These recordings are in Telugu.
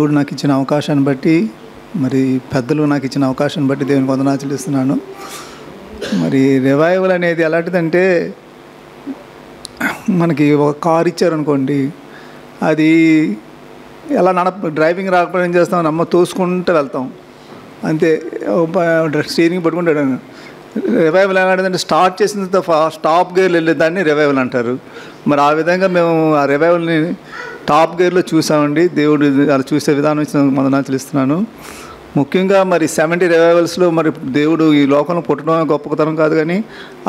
దేవుడు నాకు ఇచ్చిన అవకాశాన్ని బట్టి, మరి పెద్దలు నాకు ఇచ్చిన అవకాశాన్ని బట్టి దేవునికి వందనాలు చెల్లిస్తున్నాను. మరి రివైవల్ అనేది ఎలాంటిదంటే, మనకి ఒక కారు ఇచ్చారనుకోండి, అది ఎలా డ్రైవింగ్ రాకపోవడం ఏం చేస్తాం, అమ్మ తోసుకుంటూ వెళ్తాం అంతే, స్టీరింగ్ పట్టుకుంటాడు. రివైవల్ ఎలాంటిదంటే స్టార్ట్ చేసిన టాప్ గేర్లు వెళ్ళేదాన్ని రివైవల్ అంటారు. మరి ఆ విధంగా మేము ఆ రివైవల్ని టాప్ గేర్లో చూసామండి. దేవుడు అలా చూసే విధానం ఇచ్చిన వందనాలు చెల్లిస్తున్నాను. ముఖ్యంగా మరి 70 రివైవల్స్లో మరి దేవుడు ఈ లోకంలో పుట్టడం గొప్పతనం కాదు, కానీ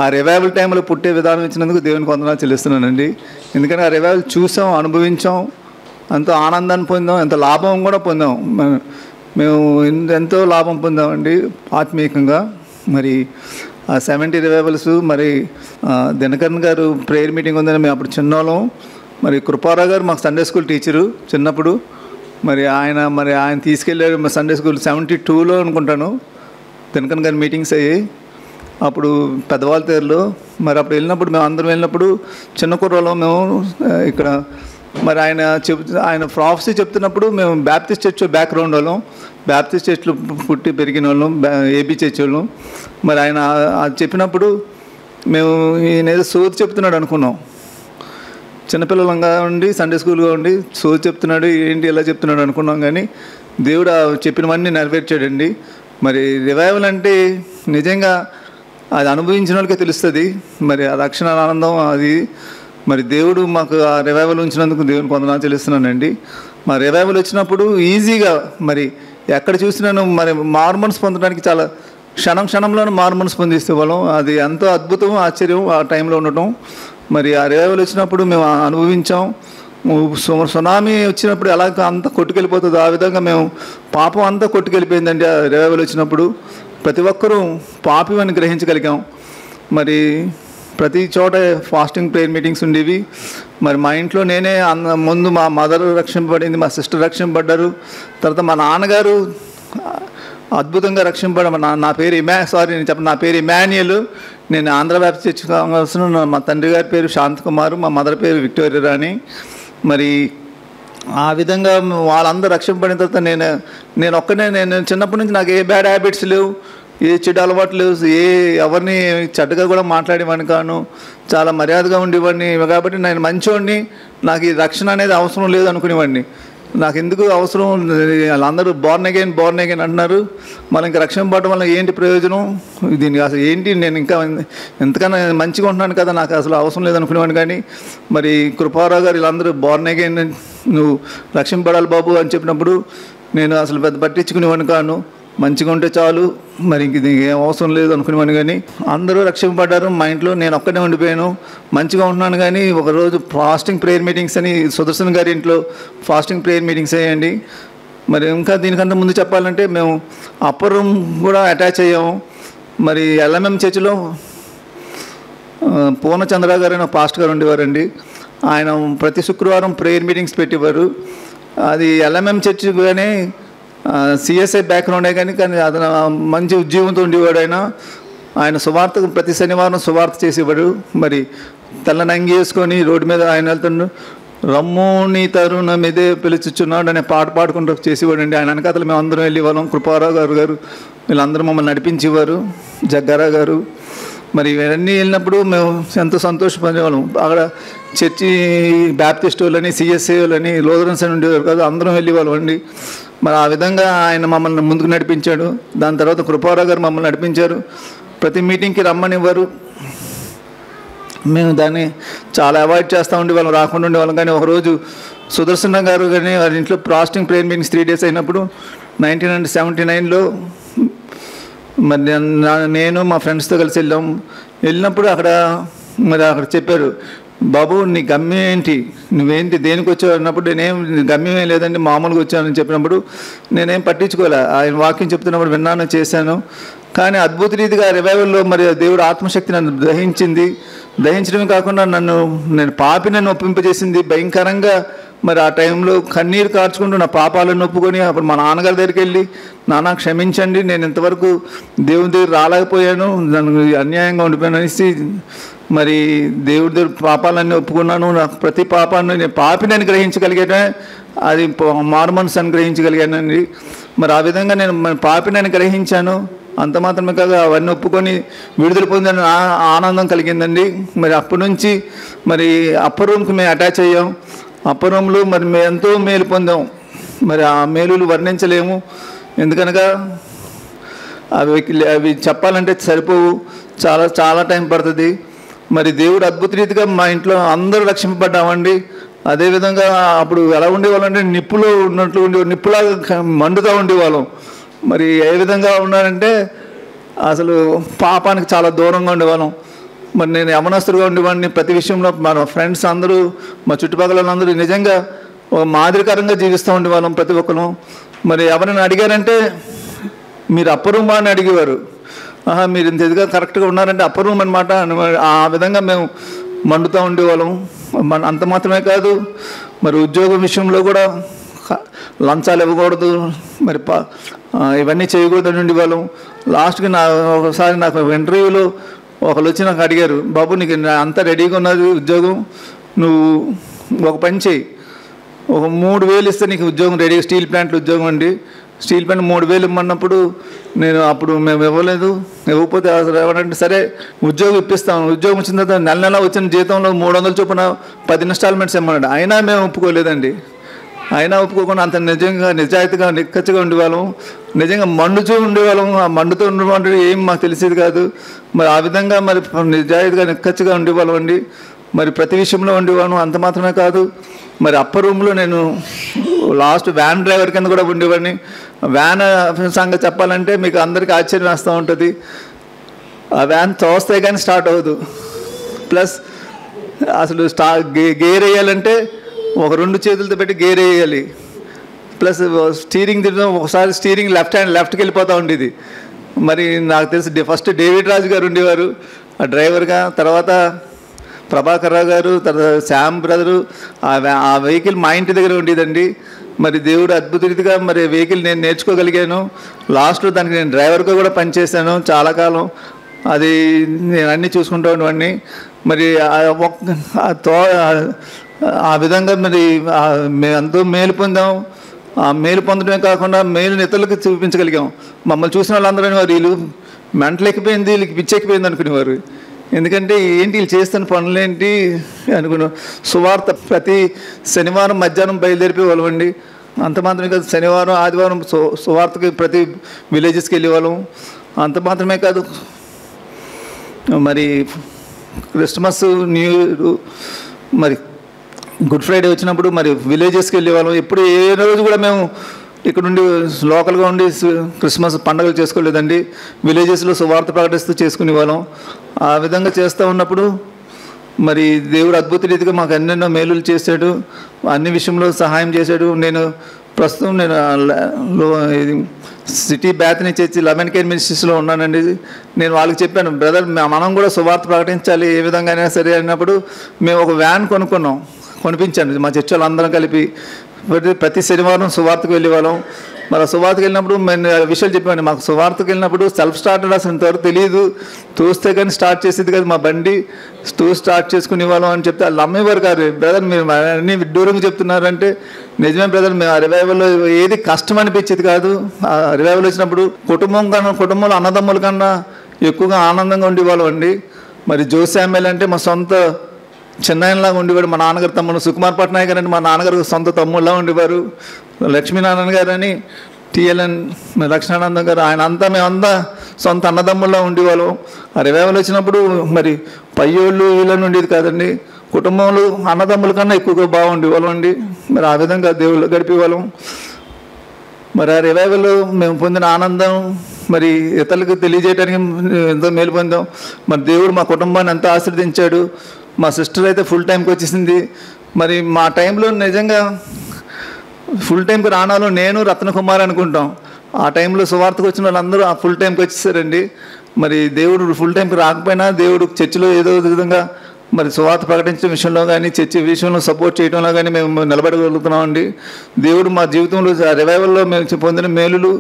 ఆ రివైవల్ టైంలో పుట్టే విధానం ఇచ్చినందుకు దేవునికి వందనాలు చెల్లిస్తున్నానండి. ఎందుకంటే ఆ రివైవల్ చూసాం, అనుభవించాం, ఎంతో ఆనందాన్ని పొందాం, ఎంతో లాభం కూడా పొందాం. మేము ఎంతో లాభం పొందామండి ఆత్మీయంగా. మరి ఆ 70 రివైవల్స్, మరి దినకరన్ గారు ప్రేయర్ మీటింగ్ ఉందని మేము అప్పుడు చిన్నోళ్ళం. మరి కృపారావు గారు మాకు సండే స్కూల్ టీచరు చిన్నప్పుడు. మరి ఆయన తీసుకెళ్ళారు మా సండే స్కూల్ 72లో అనుకుంటాను దినకరన్ గారి మీటింగ్స్ అయ్యాయి అప్పుడు పెద్దవాళ్ళ తీరులో. మరి అప్పుడు వెళ్ళినప్పుడు మేము అందరం వెళ్ళినప్పుడు చిన్న కుర్రలో మేము ఇక్కడ మరి ఆయన ప్రాఫెసీ చెప్తున్నప్పుడు మేము బ్యాప్టిస్ట్ చర్చ్ బ్యాక్గ్రౌండ్ వాళ్ళం, బ్యాప్టిస్ట్ చర్చ్లో పుట్టి పెరిగిన వాళ్ళం, ఏబీ చర్చ్ వాళ్ళం. మరి ఆయన అది చెప్పినప్పుడు మేము ఈయన ఏదో సోది చెప్తున్నాడు అనుకున్నాం. చిన్నపిల్లలంగా ఉండి సండే స్కూల్గా ఉండి సోది చెప్తున్నాడు, ఏంటి ఎలా చెప్తున్నాడు అనుకున్నాం. కానీ దేవుడు చెప్పినవన్నీ నెరవేర్చాడండి. మరి రివైవల్ అంటే నిజంగా అది అనుభవించిన వాళ్ళకే తెలుస్తుంది. మరి ఆ రక్షణ ఆనందం అది. మరి దేవుడు మాకు ఆ రివైవల్ ఉంచినందుకు దేవునికి వందనాలు చెల్లిస్తున్నానండి. మా రివైవల్ వచ్చినప్పుడు ఈజీగా మరి ఎక్కడ చూసినాను మరి మారుమనసు పొందడానికి చాలా క్షణంలోనే మారుమనసు పొందిస్తే వాళ్ళం. అది ఎంతో అద్భుతం, ఆశ్చర్యం ఆ టైంలో ఉండటం. మరి ఆ రివైవల్ వచ్చినప్పుడు మేము అనుభవించాం. సునామీ వచ్చినప్పుడు ఎలా అంతా కొట్టుకెళ్ళిపోతుందో ఆ విధంగా మేము పాపం అంతా కొట్టుకెళ్ళిపోయిందండి ఆ రివైవల్ వచ్చినప్పుడు. ప్రతి ఒక్కరూ పాపం అని గ్రహించగలిగాం. మరి ప్రతి చోట ఫాస్టింగ్ ప్రేయర్ మీటింగ్స్ ఉండేవి. మరి మా ఇంట్లో నేనే ముందు మా మదర్ రక్షింపబడింది, మా సిస్టర్ రక్షింపబడ్డారు. తర్వాత మా నాన్నగారు అద్భుతంగా రక్షింపబడ్డ. నా పేరు నా పేరు ఇమాన్యుయల్. నేను ఆంధ్ర బ్యాప్టిస్ట్ చర్చ్ కావాల్సిన మా తండ్రి గారి పేరు శాంతకుమార్, మా మదర్ పేరు విక్టోరియా రాణి. మరి ఆ విధంగా వాళ్ళందరూ రక్షింపబడిన తర్వాత నేను ఒక్కనే చిన్నప్పటి నుంచి నాకు ఏ బ్యాడ్ హ్యాబిట్స్ లేవు, ఏ చెడు అలవాట్లు లేవు, ఎవరిని చెడ్డగా కూడా మాట్లాడేవాడిని కాను, చాలా మర్యాదగా ఉండేవాడిని. కాబట్టి నేను మంచివాడిని, నాకు ఈ రక్షణ అనేది అవసరం లేదు అనుకునేవాడిని. నాకు ఎందుకు అవసరం, వాళ్ళందరూ బోర్న్ అగైన్ అంటున్నారు, మళ్ళీ ఇంకా రక్షణ పడడం వల్ల ఏంటి ప్రయోజనం, దీనికి అసలు ఏంటి, నేను ఇంకా ఎంతకన్నా మంచిగా ఉంటున్నాను కదా, నాకు అసలు అవసరం లేదనుకునేవాడిని. కానీ మరి కృపారావు గారు వీళ్ళందరూ బోర్న్ అగైన్, నువ్వు రక్షింపడాలి బాబు అని చెప్పినప్పుడు నేను అసలు పెద్ద పట్టించుకునేవాడిని కాను, మంచిగా ఉంటే చాలు, మరి ఇంక ఇది ఏం అవసరం లేదు అనుకునేవాడిని. కానీ అందరూ రక్షింపబడ్డారు. మా ఇంట్లో నేను ఒక్కడే ఉండిపోయాను, మంచిగా ఉంటున్నాను. కానీ ఒకరోజు ఫాస్టింగ్ ప్రేయర్ మీటింగ్స్ అని సుదర్శన్ గారి ఇంట్లో ఫాస్టింగ్ ప్రేయర్ మీటింగ్స్ అయ్యండి. మరి ఇంకా దీనికంటే ముందు చెప్పాలంటే మేము అప్పర్ రూమ్ కూడా అటాచ్ అయ్యాము. మరి ఎల్ఎంఎం చర్చిలో పూర్ణచంద్ర గారు అని పాస్టర్ గారు ఉండేవారండి. ఆయన ప్రతి శుక్రవారం ప్రేయర్ మీటింగ్స్ పెట్టేవారు. అది ఎల్ఎంఎం చర్చ్ కానీ సిఎస్ఐ బ్యాక్గ్రౌండే కానీ అతను మంచి ఉద్యోగంతో ఉండేవాడు. ఆయన సువార్తకు ప్రతి శనివారం సువార్త చేసేవాడు. మరి తెల్లని అంగి వేసుకొని రోడ్డు మీద ఆయన వెళ్తుండు, రమ్ముని తరుణం ఇదే పిలుచుచున్నాడు అనే పాట పాడుకుంటూ చేసేవాడు అండి. ఆయన వెనకాతలు మేము అందరం వెళ్ళేవాళ్ళం. కృపారావు గారు వీళ్ళందరూ మమ్మల్ని నడిపించేవారు, జగ్గారావు గారు. మరి ఇవన్నీ వెళ్ళినప్పుడు మేము ఎంతో సంతోషపడేవాళ్ళం. అక్కడ చర్చి బ్యాప్టిస్ట్ వాళ్ళని, సిఎస్ఐ వాళ్ళని, లోదరన్స్ అని ఉండేవారు కాదు, అందరం వెళ్ళేవాళ్ళం అండి. మరి ఆ విధంగా ఆయన మమ్మల్ని ముందుకు నడిపించాడు. దాని తర్వాత కృపారావు గారు మమ్మల్ని నడిపించారు. ప్రతి మీటింగ్కి రమ్మనివ్వరు, మేము దాన్ని చాలా అవాయిడ్ చేస్తూ ఉండేవాళ్ళం, రాకుండా ఉండేవాళ్ళం. కానీ ఒకరోజు సుదర్శన గారు కానీ వారి ఇంట్లో ఫాస్టింగ్ ప్రేయర్ మీటింగ్స్ 3 days అయినప్పుడు 1979లో మరి నేను మా ఫ్రెండ్స్తో కలిసి వెళ్ళినప్పుడు అక్కడ చెప్పారు, బాబు నీ గమ్యం ఏంటి, నువ్వేంటి, దేనికి వచ్చావు అన్నప్పుడు నేనేం గమ్యం ఏం లేదండి, మామూలుగా వచ్చానని చెప్పినప్పుడు నేనేం పట్టించుకోలే. ఆయన వాక్యం చెప్తున్నప్పుడు విన్నాను, చేశాను. కానీ అద్భుత రీతిగా రివైవల్లో మరి దేవుడు ఆత్మశక్తి నన్ను దహించడమే కాకుండా నేను పాపిని ఒప్పింపజేసింది భయంకరంగా. మరి ఆ టైంలో కన్నీరు కార్చుకుంటూ నా పాపాలను ఒప్పుకొని అప్పుడు మా నాన్నగారి దగ్గరికి వెళ్ళి, నాన్న క్షమించండి, నేను ఇంతవరకు దేవుని దగ్గర రాలేకపోయాను, నన్ను అన్యాయంగా ఉండిపోయాను అనేసి మరి దేవుడి దగ్గర పాపాలన్నీ ఒప్పుకున్నాను. నాకు ప్రతి పాపాన్ని నేను పాపిని గ్రహించగలిగేటే అది మారు మనసు గ్రహించగలిగానండి. మరి ఆ విధంగా నేను పాపిని గ్రహించాను. అంత మాత్రమే కాదు, అవన్నీ ఒప్పుకొని విడుదల పొందిన ఆనందం కలిగిందండి. మరి అప్పటి నుంచి మరి అప్పర్ రూమ్కి మేము అటాచ్ అయ్యాం. అప్పర్ రూమ్లో మరి మేము ఎంతో మేలు పొందాం. మరి ఆ మేలులు వర్ణించలేము, ఎందుకనగా అవి చెప్పాలంటే సరిపోవు, చాలా చాలా టైం పడుతుంది. మరి దేవుడు అద్భుత రీతిగా మా ఇంట్లో అందరూ రక్షింపబడ్డామండి. అదేవిధంగా అప్పుడు ఎలా ఉండేవాళ్ళం అంటే నిప్పులో ఉన్నట్లు నిప్పులాగా మండుతూ ఉండేవాళ్ళం. మరి ఏ విధంగా ఉన్నారంటే అసలు పాపానికి చాలా దూరంగా ఉండేవాళ్ళం. మరి నేను యవనస్తుడిగా ఉండేవాడిని. ప్రతి విషయంలో మన ఫ్రెండ్స్ అందరూ, మా చుట్టుపక్కల అందరూ నిజంగా ఒక మాదిరికరంగా జీవిస్తూ ఉండేవాళ్ళం ప్రతి ఒక్కరు. మరి ఎవరైనా అడిగారంటే మీరు అప్పర్ రూమ్ అని అడిగేవారు. మీరు ఇంత ఇదిగా కరెక్ట్గా ఉన్నారంటే అప్పర్ రూమ్ అనమాట. ఆ విధంగా మేము మండుతూ ఉండేవాళ్ళం. అంత మాత్రమే కాదు, మరి ఉద్యోగం విషయంలో కూడా లంచాలు ఇవ్వకూడదు, మరి ఇవన్నీ చేయకూడదని ఉండేవాళ్ళం. లాస్ట్కి ఒకసారి నాకు ఇంటర్వ్యూలో ఒకరు వచ్చి నాకు అడిగారు, బాబు నీకు అంతా రెడీగా ఉన్నది ఉద్యోగం, నువ్వు ఒక పని చేయి, ఒక 3,000 ఇస్తే నీకు ఉద్యోగం రెడీ, స్టీల్ ప్లాంట్లో ఉద్యోగం అండి. స్టీల్ ప్లాంట్ 3,000 ఇమ్మన్నప్పుడు నేను అప్పుడు మేము ఇవ్వలేదు. ఇవ్వకపోతే అసలు ఏమంటే సరే ఉద్యోగం ఇప్పిస్తాం. ఉద్యోగం వచ్చిన తర్వాత నెల నెల వచ్చిన జీతంలో 300 చొప్పున 10 ఇన్స్టాల్మెంట్స్ ఇమ్మన్నాడు. అయినా మేము ఒప్పుకోలేదండి. అయినా ఒప్పుకోకుండా అంత నిజంగా నిజాయితీగా నిక్కచ్చిగా ఉండేవాళ్ళం. నిజంగా మండుతూ ఉండేవాళ్ళం. ఆ మండుతూ ఉండేవాళ్ళు ఏం మాకు తెలిసేది కాదు. మరి ఆ విధంగా మరి నిజాయితీగా నిక్కచ్చిగా ఉండేవాళ్ళం అండి. మరి ప్రతి విషయంలో ఉండేవాళ్ళం. అంత మాత్రమే కాదు, మరి అప్పర్ రూమ్లో నేను లాస్ట్ వ్యాన్ డ్రైవర్ కింద కూడా ఉండేవాడిని. వ్యాన్ సంగతి చెప్పాలంటే మీకు అందరికీ ఆశ్చర్యం వేస్తూ ఉంటుంది. ఆ వ్యాన్ తోస్తే కానీ స్టార్ట్ అవ్వదు. ప్లస్ అసలు గేర్ వేయాలంటే ఒక 2 చేతులతో పెట్టి గేర్ వేయాలి. ప్లస్ స్టీరింగ్ తిరగడం, ఒకసారి స్టీరింగ్ లెఫ్ట్కి వెళ్ళిపోతూ ఉండేది. మరి నాకు తెలిసి ఫస్ట్ డేవిడ్ రాజు గారు ఉండేవారు ఆ డ్రైవర్గా, తర్వాత ప్రభాకర్ రావు గారు, తర్వాత శ్యామ్ బ్రదరు. ఆ వెహికల్ మా ఇంటి దగ్గర ఉండేదండి. మరి దేవుడు అద్భుత రీతిగా మరి వెహికల్ నేను నేర్చుకోగలిగాను. లాస్ట్లో దానికి నేను డ్రైవర్గా కూడా పనిచేశాను చాలా కాలం. అది నేను అన్నీ చూసుకుంటూ ఉండేవాడిని. మరి ఆ విధంగా మరి మేము ఎంతో మేలు పొందాం. ఆ మేలు పొందడమే కాకుండా మేలుని ఇతరులకు చూపించగలిగాం. మమ్మల్ని చూసిన వాళ్ళందరూ వీళ్ళు మెంటలు ఎక్కిపోయింది, వీళ్ళకి పిచ్చెక్కిపోయింది అనుకునేవారు. ఎందుకంటే ఏంటి వీళ్ళు చేస్తున్న పనులేంటి అనుకున్నాం. సువార్త ప్రతి శనివారం మధ్యాహ్నం బయలుదేరిపోయేవాళ్ళం అండి. అంత మాత్రమే కాదు, శనివారం ఆదివారం సువార్తకి ప్రతి విలేజెస్కి వెళ్ళేవాళ్ళం. అంత మాత్రమే కాదు, మరి క్రిస్మస్, న్యూ ఇయర్, మరి గుడ్ ఫ్రైడే వచ్చినప్పుడు మరి విలేజెస్కి వెళ్ళేవాళ్ళం. ఎప్పుడు ఏ రోజు కూడా మేము ఇక్కడ నుండి లోకల్గా ఉండి క్రిస్మస్ పండుగలు చేసుకోలేదండి. విలేజెస్లో సువార్త ప్రకటిస్తూ చేసుకునేవాళ్ళం. ఆ విధంగా చేస్తూ ఉన్నప్పుడు మరి దేవుడు అద్భుత రీతిగా మాకు ఎన్నెన్నో మేలులు చేశాడు, అన్ని విషయంలో సహాయం చేశాడు. నేను ప్రస్తుతం ఇది సిటీ బ్యాత్ని చేసి 11 కేర్ మినిస్ట్రీస్లో ఉన్నానండి. నేను వాళ్ళకి చెప్పాను, బ్రదర్ మనం కూడా సువార్త ప్రకటించాలి ఏ విధంగా అయినా సరే అన్నప్పుడు మేము ఒక వ్యాన్ కొనిపించాను మా చర్చ్ వాళ్ళందరం కలిపి. ప్రతి శనివారం సువార్తకు వెళ్ళేవాళ్ళం. మరి సువార్తకు వెళ్ళినప్పుడు నేను విషయాలు చెప్పాను. మాకు సువార్తకు వెళ్ళినప్పుడు సెల్ఫ్ స్టార్టర్ అసలు ఇంతవరకు తెలియదు, తోస్తే కానీ స్టార్ట్ చేసేది కదా మా బండి, స్టార్ట్ చేసుకునేవాళ్ళం అని చెప్తే వాళ్ళు అమ్మేవారు కాదు. బ్రదర్ మీరు అన్నీ విడ్డూరంగా చెప్తున్నారంటే నిజమే బ్రదర్, మేము ఆ రివైవల్లో ఏది కష్టం అనిపించేది కాదు. ఆ రివైవల్ వచ్చినప్పుడు కుటుంబంలో అన్నదమ్ముల కన్నా ఎక్కువగా ఆనందంగా ఉండేవాళ్ళం అండి. మరి జోసామెల్ అంటే మా సొంత చిన్నాయనలాగా ఉండేవాడు. మా నాన్నగారు తమ్ముడు సుకుమార్ పట్నాయక్ గారు అంటే మా నాన్నగారు సొంత తమ్ముళ్ళలా ఉండేవారు. లక్ష్మీనారాయణ గారు అని టిఎల్ఎన్ లక్ష్మీనారాయణ గారు, ఆయన అంతా మేమంతా సొంత అన్నదమ్ముళ్ళలా ఉండేవాళ్ళం. ఆ రివైవల్ వచ్చినప్పుడు మరి పయ్యోళ్ళు వీళ్ళని ఉండేది కాదండి, కుటుంబంలో అన్నదమ్ముల కన్నా ఎక్కువగా బాగుండేవాళ్ళం అండి. మరి ఆ విధంగా దేవుళ్ళు గడిపేవాళ్ళం. మరి ఆ రివైవల్లో మేము పొందిన ఆనందం మరి ఇతరులకు తెలియజేయడానికి ఎంతో మేలు పొందాం. మరి దేవుడు మా కుటుంబాన్ని ఎంతో ఆశీర్వదించాడు. మా సిస్టర్ అయితే ఫుల్ టైంకి వచ్చేసింది. మరి మా టైంలో నిజంగా ఫుల్ టైంకి రానాలో నేను రత్నకుమార్ అనుకుంటాం. ఆ టైంలో సువార్తకు వచ్చిన వాళ్ళందరూ ఆ ఫుల్ టైంకి వచ్చేసారండి. మరి దేవుడు ఫుల్ టైంకి రాకపోయినా దేవుడు చర్చిలో ఏదో విధంగా మరి సువార్త ప్రకటించే విషయంలో కానీ చర్చి విషయంలో సపోర్ట్ చేయడంలో కానీ మేము నిలబడగలుగుతున్నామండి. దేవుడు మా జీవితంలో రివైవల్లో మేము పొందిన మేలులు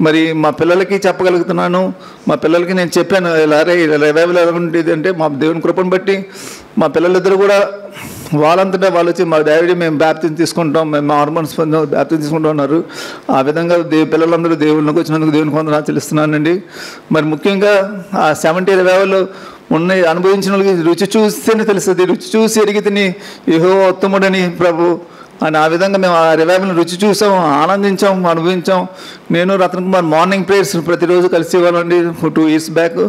మరి మా పిల్లలకి చెప్పగలుగుతున్నాను. మా పిల్లలకి నేను చెప్పాను, ఇలా రివైవల్ ఎలా ఉండేది అంటే మా దేవుని కృపను బట్టి మా పిల్లలిద్దరూ కూడా వాళ్ళంతటా వాళ్ళు వచ్చి మా డాడీ మేము బ్యాప్తిజం తీసుకుంటాం, మేము హార్మోన్స్ బ్యాప్తిజం తీసుకుంటాం అన్నారు. ఆ విధంగా పిల్లలందరూ దేవుళ్ళకి వచ్చినందుకు దేవునికి వందనాలు చెల్లిస్తున్నానండి. మరి ముఖ్యంగా ఆ 70 రివైవల్ అనుభవించిన వాళ్ళకి రుచి చూస్తేనే తెలుస్తుంది, రుచి చూసి ఎరిగి తిని యెహోవా ఉత్తముడని ప్రభు అని. ఆ విధంగా మేము ఆ రివైవల్ని రుచి చూసాం, ఆనందించాం, అనుభవించాం. నేను రత్న కుమార్ మార్నింగ్ ప్రేయర్స్ ప్రతిరోజు కలిసి ఇవ్వాలండి 2 years బ్యాక్.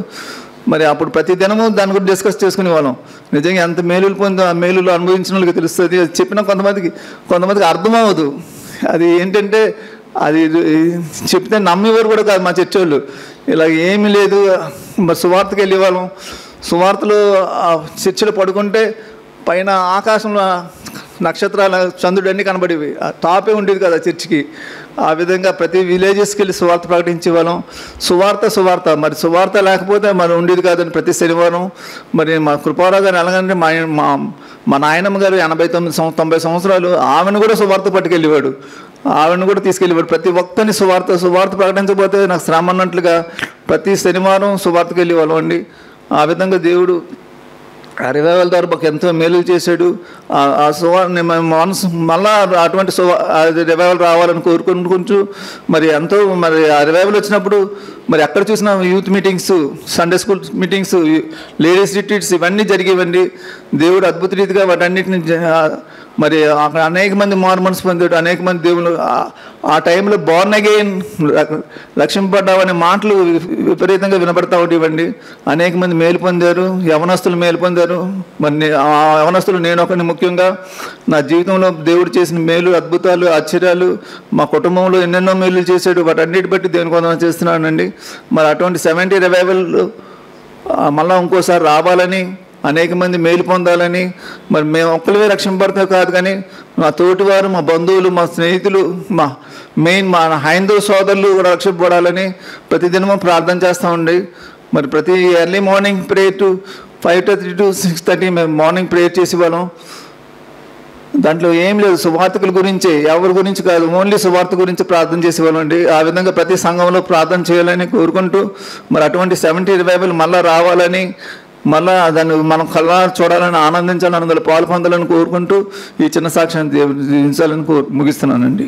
మరి అప్పుడు ప్రతి దినము దాని గురించి డిస్కస్ చేసుకునే వాళ్ళం. నిజంగా ఎంత మేలులు పొందో ఆ మేలులు అనుభవించిన వాళ్ళకి తెలుస్తుంది. అది చెప్పినా కొంతమందికి అర్థమవుదు. అది ఏంటంటే అది చెప్తే నమ్మేవారు కూడా కాదు మా చర్చ్ వాళ్ళు. ఇలా ఏమీ లేదు, మరి సువార్తకి వెళ్ళేవాళ్ళం. సువార్తలు చర్చిలో పడుకుంటే పైన ఆకాశంలో నక్షత్రాల చంద్రుడు అన్నీ కనబడేవి, టాపే ఉండేది కదా చర్చికి. ఆ విధంగా ప్రతి విలేజెస్కి వెళ్ళి సువార్త ప్రకటించేవాళ్ళం. సువార్త మరి సువార్త లేకపోతే మరి ఉండేది కాదని ప్రతి శనివారం. మరి మా కృపారావు గారు ఎలాగంటే మా నాయనమ్మ గారు 89-90 సంవత్సరాలు, ఆమెను కూడా సువార్త పట్టుకెళ్ళేవాడు, ఆవిడని కూడా తీసుకెళ్ళేవాడు. ప్రతి ఒక్కరిని సువార్త ప్రకటించకపోతే నాకు శ్రమ అన్నట్లుగా ప్రతి శనివారం సువార్తకి వెళ్ళేవాళ్ళం అండి. ఆ విధంగా దేవుడు ఆ రివైవల్ ద్వారా మాకు ఎంతో మేలు చేశాడు. ఆ మనసు మళ్ళా అటువంటి రివైవల్ రావాలని కోరుకుంటూ మరి ఎంతో మరి ఆ రివైవల్ వచ్చినప్పుడు మరి ఎక్కడ చూసినా youth meetings, Sunday school meetings, ladies retreats ఇవన్నీ జరిగేవండి. దేవుడు అద్భుత రీతిగా వాటన్నిటిని మరి అక్కడ అనేక మంది మార్మన్స్ పొందాడు, అనేక మంది దేవుళ్ళు ఆ టైంలో బోర్న్ అగైన్ రక్షింపడ్డావనే మాటలు విపరీతంగా వినపడతా ఉండేవండి. అనేక మంది మేలు పొందారు, యవనస్తులు మేలు పొందారు. మరి ఆ యవనస్తులు నేను ఒకరిని ముఖ్యంగా నా జీవితంలో దేవుడు చేసిన మేలు, అద్భుతాలు, ఆశ్చర్యాలు, మా కుటుంబంలో ఎన్నెన్నో మేలు చేశాడు. వాటన్నిటి బట్టి దేవునికి వందనాలు చేస్తున్నానండి. మరి అటువంటి 70 రివైవల్ మళ్ళీ ఇంకోసారి రావాలని, అనేక మంది మేలు పొందాలని, మరి మేము ఒక్కరివే రక్షింపబడితే కాదు కానీ మా తోటివారు, మా బంధువులు, మా స్నేహితులు, మా హైందవ సోదరులు కూడా రక్షింపబడాలని ప్రతిదినము ప్రార్థన చేస్తామండి. మరి ప్రతి early morning prayer to 5:30 to 6:30 మేము మార్నింగ్ ప్రేయర్ చేసేవాళ్ళం. దాంట్లో ఏం లేదు, సువార్తకుల గురించి, ఎవరి గురించి కాదు, ఓన్లీ సువార్త గురించి ప్రార్థన చేసేవాళ్ళం అండి. ఆ విధంగా ప్రతి సంఘంలో ప్రార్థన చేయాలని కోరుకుంటూ మరి అటువంటి 70 రివైవల్ మళ్ళీ రావాలని, మళ్ళీ దాన్ని మనం కళ్ళ చూడాలని, ఆనందించాలని, అందులో పాలు పొందాలని కోరుకుంటూ ఈ చిన్న సాక్ష్యాన్ని ముగిస్తున్నానండి.